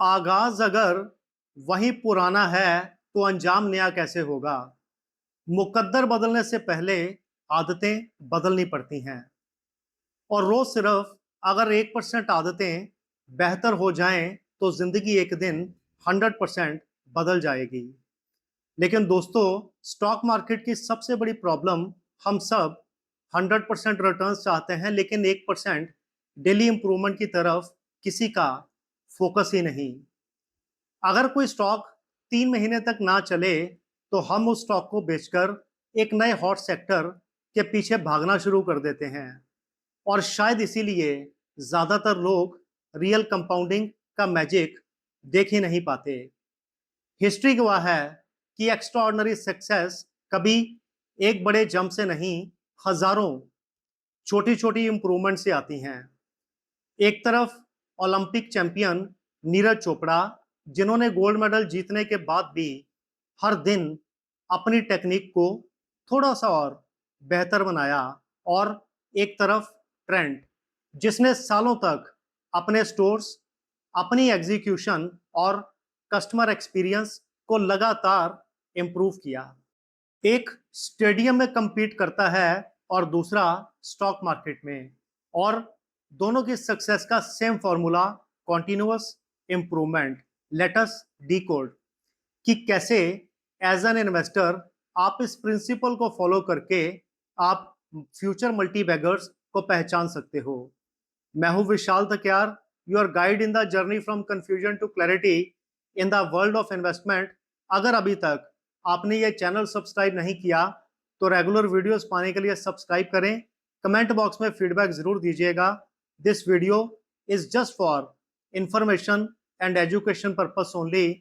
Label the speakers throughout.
Speaker 1: आगाज अगर वही पुराना है तो अंजाम नया कैसे होगा। मुकद्दर बदलने से पहले आदतें बदलनी पड़ती हैं और रोज सिर्फ अगर 1% आदतें बेहतर हो जाएं तो जिंदगी एक दिन 100% बदल जाएगी। लेकिन दोस्तों, स्टॉक मार्केट की सबसे बड़ी प्रॉब्लम, हम सब 100% रिटर्न्स चाहते हैं लेकिन 1% डेली इंप्रूवमेंट की तरफ किसी का फोकस ही नहीं। अगर कोई स्टॉक 3 महीने तक ना चले तो हम उस स्टॉक को बेचकर एक नए हॉट सेक्टर के पीछे भागना शुरू कर देते हैं और शायद इसीलिए ज्यादातर लोग रियल कंपाउंडिंग का मैजिक देख ही नहीं पाते। हिस्ट्री गवाह है कि एक्स्ट्राऑर्डिनरी सक्सेस कभी एक बड़े जंप से नहीं, हजारों छोटी छोटी इंप्रूवमेंट से आती हैं। एक तरफ ओलंपिक चैंपियन नीरज चोपड़ा, जिन्होंने गोल्ड मेडल जीतने के बाद भी हर दिन अपनी टेक्निक को थोड़ा सा और बेहतर बनाया, और एक तरफ ट्रेंट, जिसने सालों तक अपने स्टोर्स, अपनी एग्जीक्यूशन और कस्टमर एक्सपीरियंस को लगातार इंप्रूव किया। एक स्टेडियम में compete करता है और दूसरा स्टॉक मार्केट में, और दोनों की सक्सेस का same formula, continuous improvement. Let us decode कि कैसे एज एन इन्वेस्टर आप इस प्रिंसिपल को फॉलो करके आप फ्यूचर मल्टी बैगर्स को पहचान सकते हो। मैं हूं Vishal Takyar, your guide in the journey from confusion to clarity in the world of investment. अगर अभी तक आपने ये चैनल सब्सक्राइब नहीं किया तो रेगुलर वीडियोस पाने के लिए सब्सक्राइब करें। कमेंट बॉक्स में फीडबैक जरूर दीजिएगा। This video is just for information and education purpose only.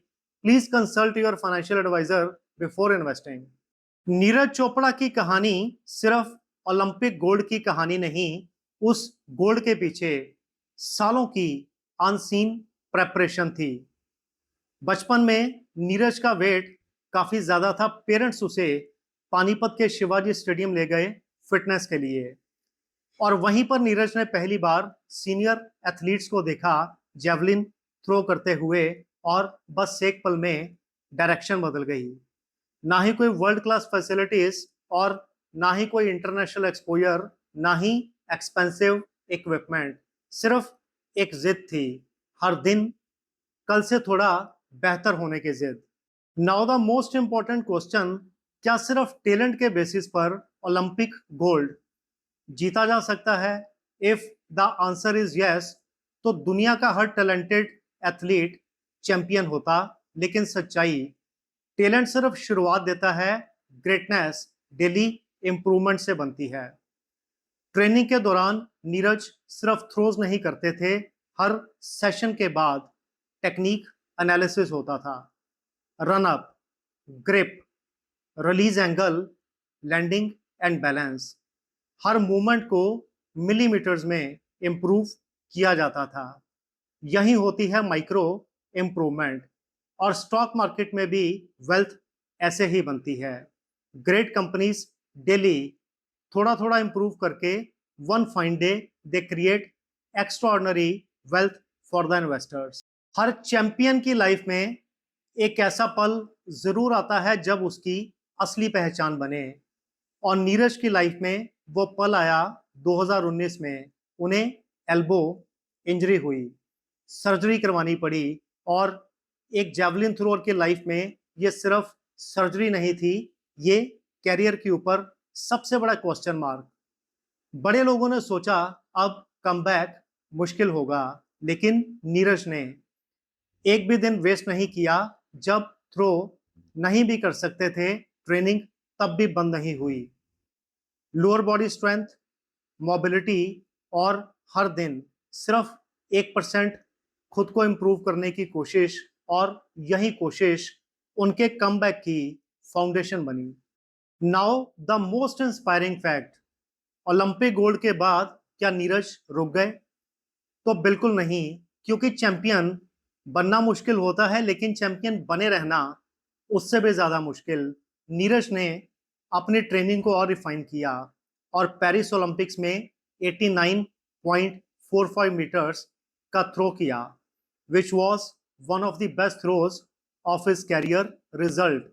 Speaker 1: Please consult your financial advisor before investing. Neeraj Chopra की कहानी सिर्फ ओलंपिक गोल्ड की कहानी नहीं, उस गोल्ड के पीछे सालों की अनसीन प्रेपरेशन थी। बचपन में नीरज का वेट काफी ज्यादा था। पेरेंट्स उसे पानीपत के शिवाजी स्टेडियम ले गए फिटनेस के लिए, और वहीं पर नीरज ने पहली बार सीनियर एथलीट्स को देखा जेवलिन थ्रो करते हुए, और बस एक पल में डायरेक्शन बदल गई। ना ही कोई वर्ल्ड क्लास फैसिलिटीज और ना ही कोई इंटरनेशनल एक्सपोजर, ना ही एक्सपेंसिव इक्विपमेंट, सिर्फ एक जिद थी, हर दिन कल से थोड़ा बेहतर होने की जिद। Now the most important question, क्या सिर्फ टैलेंट के बेसिस पर ओलंपिक गोल्ड जीता जा सकता है? If the answer is yes, तो दुनिया का हर टैलेंटेड एथलीट चैंपियन होता। लेकिन सच्चाई, टैलेंट सिर्फ शुरुआत देता है, ग्रेटनेस डेली इंप्रूवमेंट से बनती है। ट्रेनिंग के दौरान नीरज सिर्फ थ्रोज नहीं करते थे, हर सेशन के बाद टेक्निक एनालिसिस होता था। Run up, grip, release angle, landing and balance, हर मूवमेंट को मिलीमीटर्स में इंप्रूव किया जाता था। यही होती है माइक्रो इंप्रूवमेंट, और स्टॉक मार्केट में भी वेल्थ ऐसे ही बनती है। ग्रेट कंपनीज डेली थोड़ा थोड़ा इंप्रूव करके one fine day they create extraordinary wealth for the investors. Her champion की लाइफ में एक ऐसा पल जरूर आता है जब उसकी असली पहचान बने, और नीरज की लाइफ में वो पल आया 2019 में। उन्हें एल्बो इंजरी हुई, सर्जरी करवानी पड़ी, और एक जेवलिन थ्रोअर की लाइफ में ये सिर्फ सर्जरी नहीं थी, ये कैरियर के ऊपर सबसे बड़ा क्वेश्चन मार्क। बड़े लोगों ने सोचा अब कमबैक मुश्किल होगा, लेकिन नीरज ने एक भी दिन वेस्ट नहीं किया। जब थ्रो नहीं भी कर सकते थे, ट्रेनिंग तब भी बंद नहीं हुई। लोअर बॉडी स्ट्रेंथ, मोबिलिटी, और हर दिन सिर्फ 1% खुद को इंप्रूव करने की कोशिश, और यही कोशिश उनके कमबैक की फाउंडेशन बनी। Now the most inspiring fact, Olympic gold के बाद क्या नीरज रुक गए? तो बिल्कुल नहीं, क्योंकि चैंपियन बनना मुश्किल होता है लेकिन चैंपियन बने रहना उससे भी ज्यादा मुश्किल। नीरज ने अपनी ट्रेनिंग को और रिफाइन किया और पेरिस ओलंपिक्स में 89.45 मीटर्स का थ्रो किया, which was one of the best throws of his career, result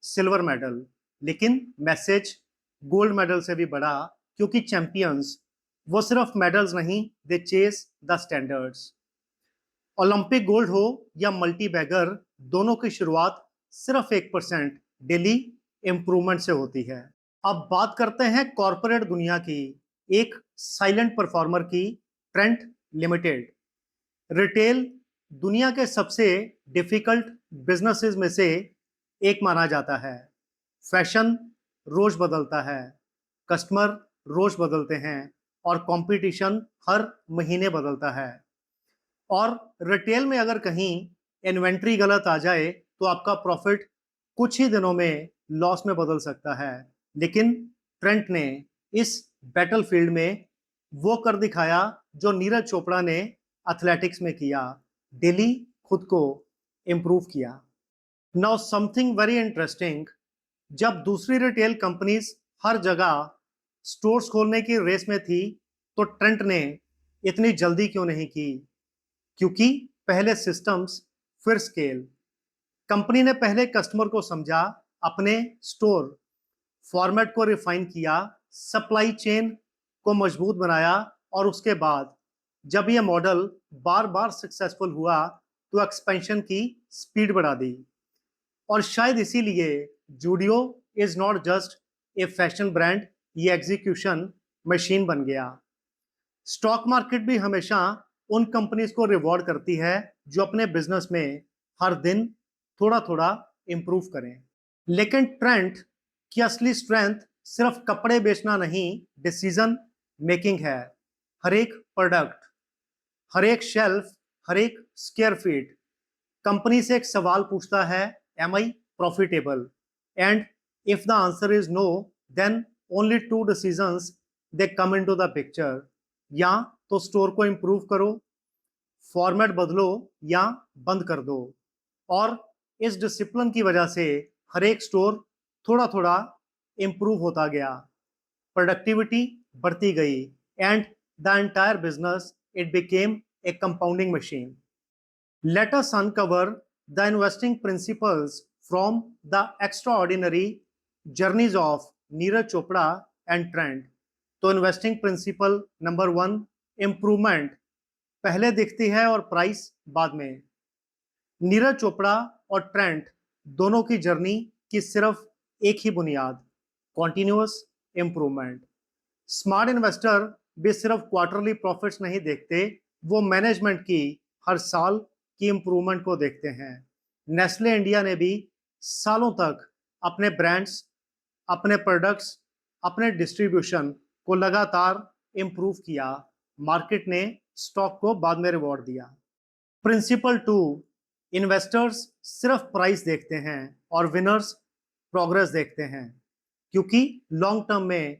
Speaker 1: silver medal. लेकिन मैसेज गोल्ड मेडल से भी बड़ा, क्योंकि चैंपियंस वो सिर्फ मेडल्स नहीं, they chase the standards. Olympic gold हो या मल्टी बैगर, दोनों की शुरुआत सिर्फ 1% डेली इंप्रूवमेंट से होती है। अब बात करते हैं कॉरपोरेट दुनिया की, एक साइलेंट परफॉर्मर की, ट्रेंट लिमिटेड। रिटेल दुनिया के सबसे डिफिकल्ट बिजनेसेस में से एक माना जाता है। फैशन रोज बदलता है, कस्टमर रोज बदलते हैं, और कंपटीशन हर महीने बदलता है। और रिटेल में अगर कहीं इन्वेंट्री गलत आ जाए तो आपका प्रॉफिट कुछ ही दिनों में लॉस में बदल सकता है। लेकिन ट्रेंट ने इस बैटलफील्ड में वो कर दिखाया जो नीरज चोपड़ा ने एथलेटिक्स में किया, डेली खुद को इम्प्रूव किया। नाउ समथिंग वेरी इंटरेस्टिंग, जब दूसरी रिटेल कंपनीज हर जगह स्टोर्स खोलने की रेस में थी, तो ट्रेंट ने इतनी जल्दी क्यों नहीं की? क्योंकि पहले सिस्टम्स फिर स्केल। कंपनी ने पहले कस्टमर को समझा, अपने स्टोर फॉर्मेट को रिफाइन किया, सप्लाई चेन को मजबूत बनाया, और उसके बाद जब यह मॉडल बार बार सक्सेसफुल हुआ तो एक्सपेंशन की स्पीड बढ़ा दी। और शायद इसीलिए Zudio is not just a fashion brand, ये एग्जीक्यूशन मशीन बन गया। स्टॉक मार्केट भी हमेशा उन कंपनीज को रिवॉर्ड करती है जो अपने बिजनेस में हर दिन थोड़ा थोड़ा इंप्रूव करें। लेकिन ट्रेंट की असली स्ट्रेंथ सिर्फ कपड़े बेचना नहीं, डिसीजन मेकिंग है। हर एक प्रोडक्ट, हर एक शेल्फ, हर एक स्क्वायर फीट कंपनी से एक सवाल पूछता है, am I profitable? And if the answer is no, then only two decisions they come into the picture. या तो स्टोर को इंप्रूव करो, फॉर्मेट बदलो, या बंद कर दो। और इस डिसिप्लिन की वजह से हर एक स्टोर थोड़ा थोड़ा इंप्रूव होता गया, प्रोडक्टिविटी बढ़ती गई, and the entire business it became a compounding machine. Let us uncover the investing principles from the extraordinary journeys of Neeraj Chopra and Trent। तो इन्वेस्टिंग प्रिंसिपल नंबर 1, इंप्रूवमेंट पहले दिखती है और प्राइस बाद में। नीरज चोपड़ा और ट्रेंट दोनों की जर्नी की सिर्फ एक ही बुनियाद, कॉन्टिन्यूअस इंप्रूवमेंट। स्मार्ट इन्वेस्टर भी सिर्फ क्वार्टरली प्रॉफिट्स नहीं देखते, वो मैनेजमेंट की हर साल की इंप्रूवमेंट को देखते हैं। नेस्ले इंडिया ने भी सालों तक अपने ब्रांड्स, अपने प्रोडक्ट्स, अपने डिस्ट्रीब्यूशन को लगातार इंप्रूव किया। मार्केट ने स्टॉक को बाद में रिवॉर्ड दिया। प्रिंसिपल 2, इन्वेस्टर्स सिर्फ प्राइस देखते हैं और विनर्स प्रोग्रेस देखते हैं, क्योंकि लॉन्ग टर्म में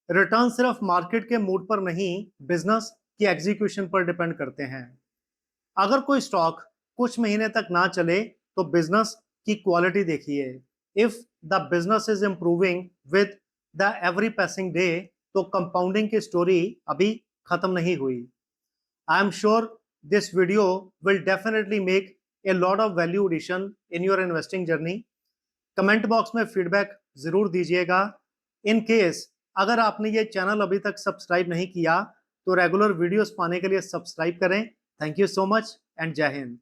Speaker 1: रिटर्न सिर्फ मार्केट के मूड पर नहीं, बिजनेस की एग्जीक्यूशन पर डिपेंड करते हैं। अगर कोई स्टॉक कुछ महीने तक ना चले तो बिजनेस की क्वालिटी देखिए। If the business is improving with the every passing day, तो कंपाउंडिंग की स्टोरी अभी खत्म नहीं हुई। I am sure this video will definitely make a lot of value addition in your investing journey. Comment box में feedback जरूर दीजिएगा। In case अगर आपने ये चैनल अभी तक सब्सक्राइब नहीं किया तो रेगुलर वीडियोस पाने के लिए सब्सक्राइब करें। Thank you so much and जय हिंद।